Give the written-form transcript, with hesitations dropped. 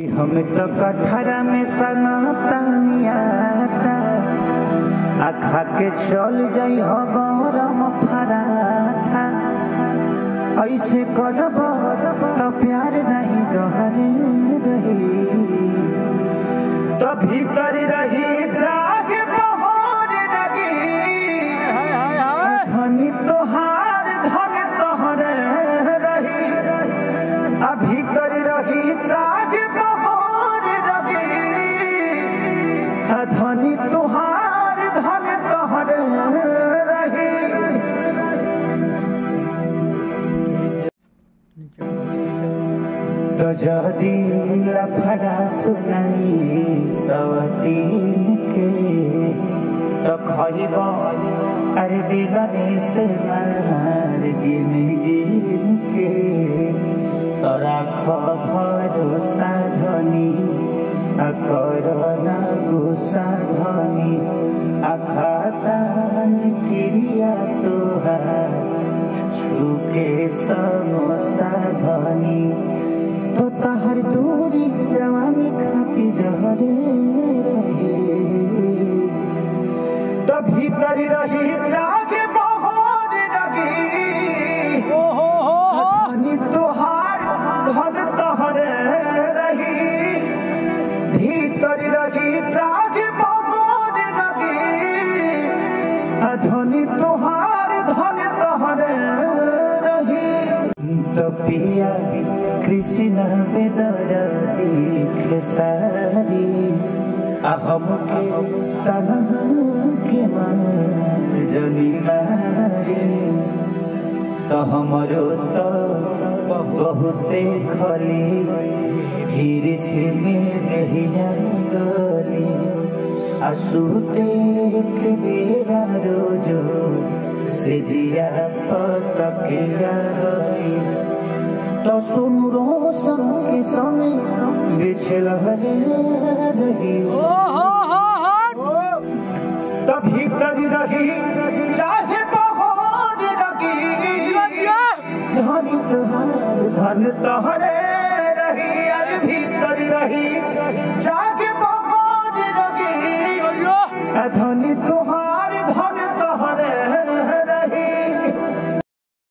हम तो कठरा में सनातनियाता आखा के चल जाइ हो गरम फराठा ऐसे करब तो प्यार नहीं गहरे रही तो भीतर रही जागे बहर रही धनी तोहार धन तोहरे रही भीतर रही जागे धनी तुहार धन तोहरे रही। तो जदी लफड़ा सुनाई सवतीन के तो खइब अरे बिगनी से मार गिन गिन के तोरा भरोसा धनी करना गुस्सा धनी अखातान क्रिया तोहार छुके समोसा धनी तो तहर दूरी जवानी खाती जहरे रही तो भीतर रही जागे बहर रही धनी तोहार धन तोहरे रही भीतर रही जागे बहर रही धनी तोहार धन तोहरे रही। तो पिया कृष्ण बेदर्दी खेसारी हमके तन्हा के मार जनी मारी तो हमरो तो बहुते खली भीड़ से में दहिया गली आसूते के बेरा रोजो से जिया पतकिया रही तो सुन रोशन के समय बिछल रही तो भीतर रही चाहे बहर रही धनी तोहार धन तोहरे रही अरे भीतर रही जागे